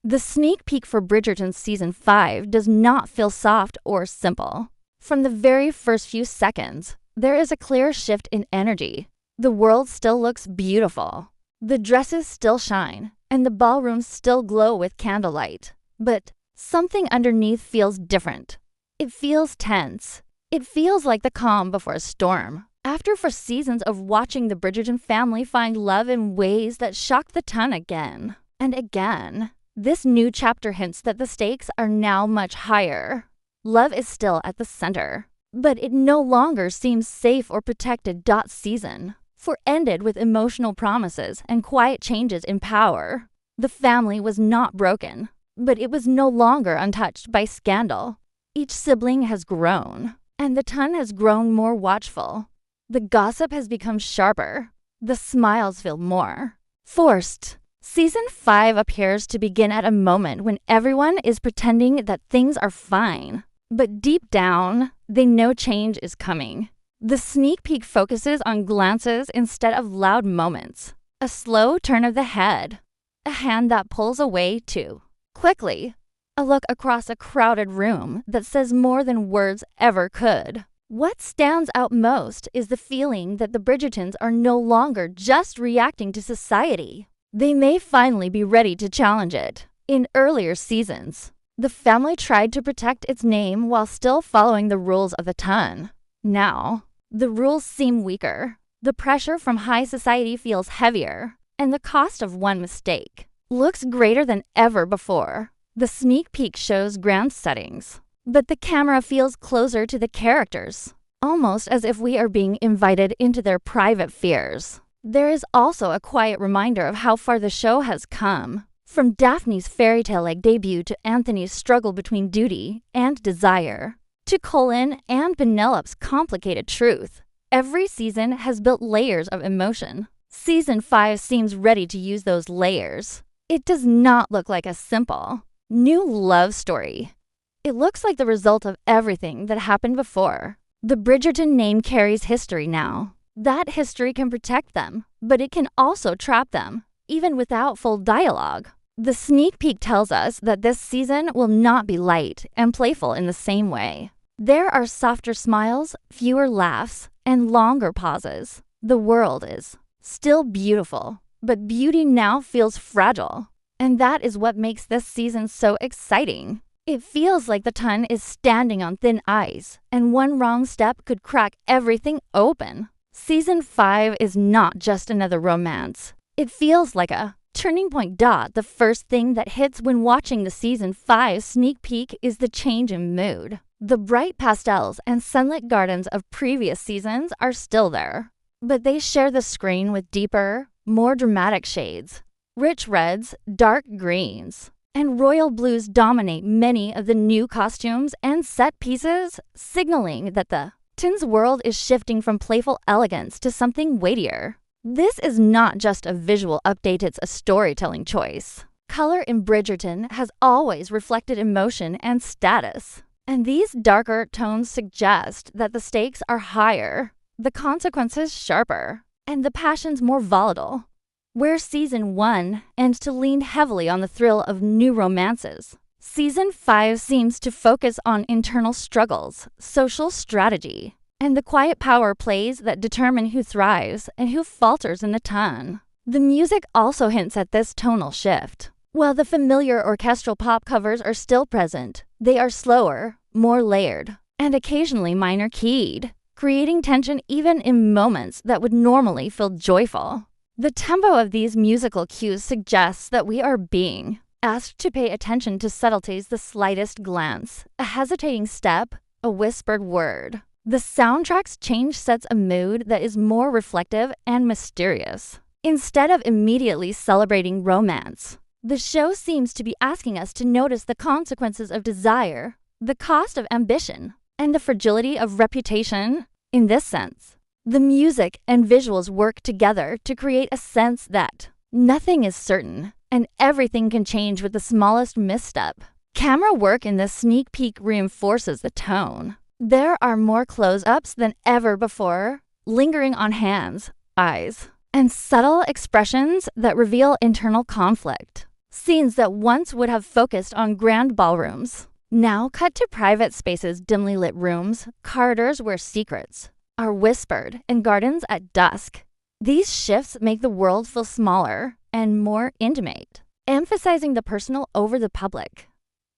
The sneak peek for Bridgerton Season 5 does not feel soft or simple. From the very first few seconds, there is a clear shift in energy. The world still looks beautiful. The dresses still shine, and the ballrooms still glow with candlelight. But something underneath feels different. It feels tense. It feels like the calm before a storm. After 4 seasons of watching the Bridgerton family find love in ways that shock the ton again and again, this new chapter hints that the stakes are now much higher. Love is still at the center, but it no longer seems safe or protected. Season 4 ended with emotional promises and quiet changes in power. The family was not broken, but it was no longer untouched by scandal. Each sibling has grown, and the ton has grown more watchful. The gossip has become sharper. The smiles feel more forced. Season 5 appears to begin at a moment when everyone is pretending that things are fine. But deep down, they know change is coming. The sneak peek focuses on glances instead of loud moments. A slow turn of the head. A hand that pulls away too quickly. A look across a crowded room that says more than words ever could. What stands out most is the feeling that the Bridgertons are no longer just reacting to society. They may finally be ready to challenge it. In earlier seasons, the family tried to protect its name while still following the rules of the ton. Now, the rules seem weaker. The pressure from high society feels heavier, and the cost of one mistake looks greater than ever before. The sneak peek shows grand settings, but the camera feels closer to the characters, almost as if we are being invited into their private fears. There is also a quiet reminder of how far the show has come. From Daphne's fairy tale-like debut to Anthony's struggle between duty and desire, to Colin and Penelope's complicated truth, every season has built layers of emotion. Season 5 seems ready to use those layers. It does not look like a simple, new love story. It looks like the result of everything that happened before. The Bridgerton name carries history now. That history can protect them, but it can also trap them, even without full dialogue. The sneak peek tells us that this season will not be light and playful in the same way. There are softer smiles, fewer laughs, and longer pauses. The world is still beautiful, but beauty now feels fragile. And that is what makes this season so exciting. It feels like the ton is standing on thin ice, and one wrong step could crack everything open. Season 5 is not just another romance. It feels like a turning point. The first thing that hits when watching the Season 5 sneak peek is the change in mood. The bright pastels and sunlit gardens of previous seasons are still there, but they share the screen with deeper, more dramatic shades. Rich reds, dark greens, and royal blues dominate many of the new costumes and set pieces, signaling that the ton's world is shifting from playful elegance to something weightier. This is not just a visual update, it's a storytelling choice. Color in Bridgerton has always reflected emotion and status, and these darker tones suggest that the stakes are higher, the consequences sharper, and the passions more volatile. Where Season 1 ends to lean heavily on the thrill of new romances, Season 5 seems to focus on internal struggles, social strategy, and the quiet power plays that determine who thrives and who falters in the ton. The music also hints at this tonal shift. While the familiar orchestral pop covers are still present, they are slower, more layered, and occasionally minor keyed, creating tension even in moments that would normally feel joyful. The tempo of these musical cues suggests that we are being asked to pay attention to subtleties, the slightest glance, a hesitating step, a whispered word. The soundtrack's change sets a mood that is more reflective and mysterious. Instead of immediately celebrating romance, the show seems to be asking us to notice the consequences of desire, the cost of ambition, and the fragility of reputation. In this sense, the music and visuals work together to create a sense that nothing is certain and everything can change with the smallest misstep. Camera work in this sneak peek reinforces the tone. There are more close-ups than ever before, lingering on hands, eyes, and subtle expressions that reveal internal conflict. Scenes that once would have focused on grand ballrooms now cut to private spaces, dimly lit rooms, corridors where secrets are whispered, and gardens at dusk. These shifts make the world feel smaller and more intimate, emphasizing the personal over the public.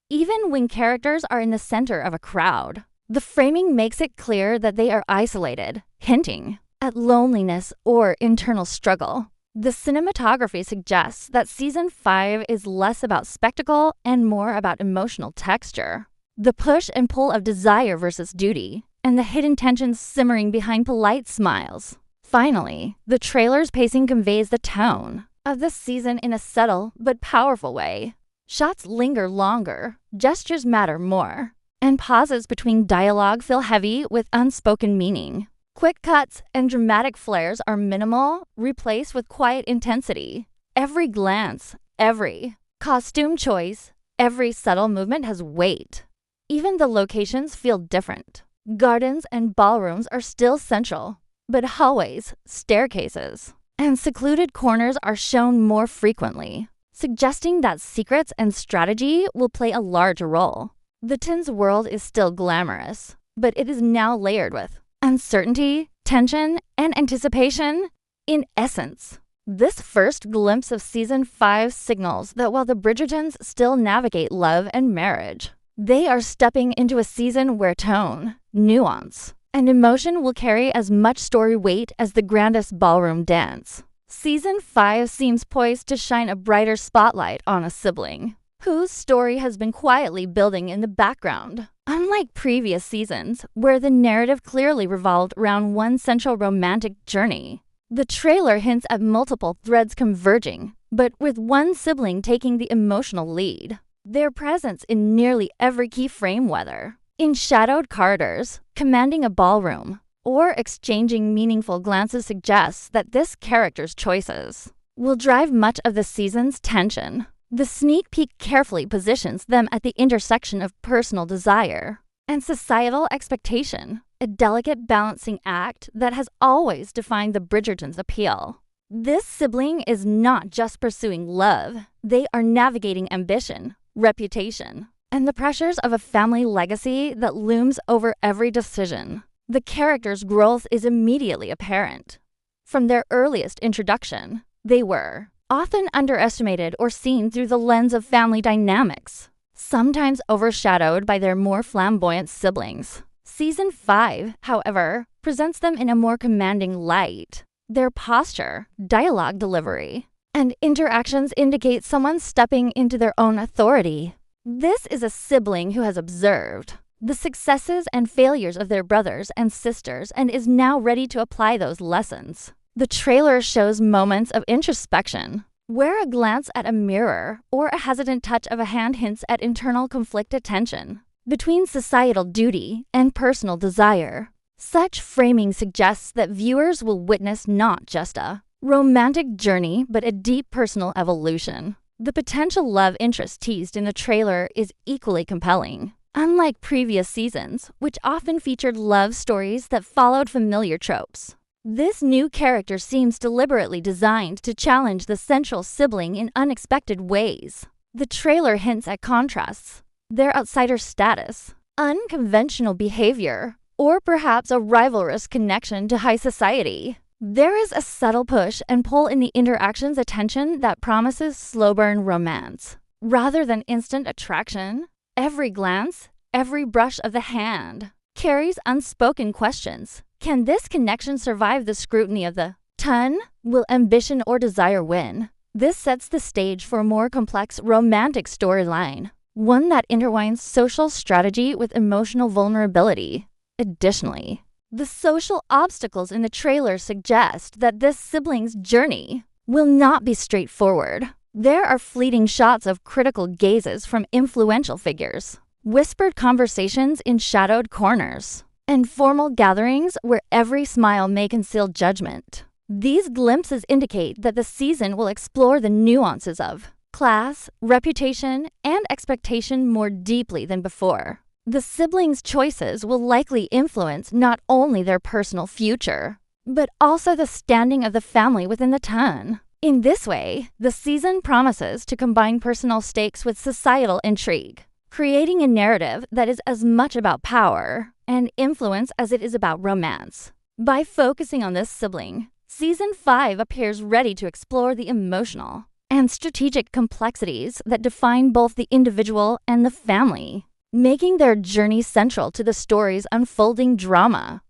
Even when characters are in the center of a crowd, the framing makes it clear that they are isolated, hinting at loneliness or internal struggle. The cinematography suggests that Season 5 is less about spectacle and more about emotional texture. The push and pull of desire versus duty, and the hidden tensions simmering behind polite smiles. Finally, the trailer's pacing conveys the tone of the season in a subtle but powerful way. Shots linger longer, gestures matter more, and pauses between dialogue feel heavy with unspoken meaning. Quick cuts and dramatic flares are minimal, replaced with quiet intensity. Every glance, every costume choice, every subtle movement has weight. Even the locations feel different. Gardens and ballrooms are still central, but hallways, staircases, and secluded corners are shown more frequently, suggesting that secrets and strategy will play a large role. The Tin's world is still glamorous, but it is now layered with uncertainty, tension, and anticipation. In essence, this first glimpse of Season 5 signals that while the Bridgertons still navigate love and marriage, they are stepping into a season where tone, nuance, and emotion will carry as much story weight as the grandest ballroom dance. Season 5 seems poised to shine a brighter spotlight on a sibling whose story has been quietly building in the background. Unlike previous seasons, where the narrative clearly revolved around one central romantic journey, the trailer hints at multiple threads converging, but with one sibling taking the emotional lead. Their presence in nearly every key frame, whether in shadowed corridors, commanding a ballroom, or exchanging meaningful glances, suggests that this character's choices will drive much of the season's tension. The sneak peek carefully positions them at the intersection of personal desire and societal expectation, a delicate balancing act that has always defined the Bridgertons' appeal. This sibling is not just pursuing love, they are navigating ambition, reputation, and the pressures of a family legacy that looms over every decision. The characters' growth is immediately apparent. From their earliest introduction, they were often underestimated or seen through the lens of family dynamics, sometimes overshadowed by their more flamboyant siblings. Season 5, however, presents them in a more commanding light. Their posture, dialogue delivery, and interactions indicate someone stepping into their own authority. This is a sibling who has observed the successes and failures of their brothers and sisters and is now ready to apply those lessons. The trailer shows moments of introspection, where a glance at a mirror or a hesitant touch of a hand hints at internal conflict tension between societal duty and personal desire. Such framing suggests that viewers will witness not just a romantic journey, but a deep personal evolution. The potential love interest teased in the trailer is equally compelling. Unlike previous seasons, which often featured love stories that followed familiar tropes, this new character seems deliberately designed to challenge the central sibling in unexpected ways. The trailer hints at contrasts, their outsider status, unconventional behavior, or perhaps a rivalrous connection to high society. There is a subtle push and pull in the interactions' attention that promises slow-burn romance, rather than instant attraction. Every glance, every brush of the hand, carries unspoken questions. Can this connection survive the scrutiny of the ton? Will ambition or desire win? This sets the stage for a more complex romantic storyline, one that intertwines social strategy with emotional vulnerability. Additionally, the social obstacles in the trailer suggest that this sibling's journey will not be straightforward. There are fleeting shots of critical gazes from influential figures, whispered conversations in shadowed corners, and formal gatherings where every smile may conceal judgment. These glimpses indicate that the season will explore the nuances of class, reputation, and expectation more deeply than before. The siblings' choices will likely influence not only their personal future, but also the standing of the family within the ton. In this way, the season promises to combine personal stakes with societal intrigue, creating a narrative that is as much about power and influence as it is about romance. By focusing on this sibling, Season 5 appears ready to explore the emotional and strategic complexities that define both the individual and the family, making their journey central to the story's unfolding drama.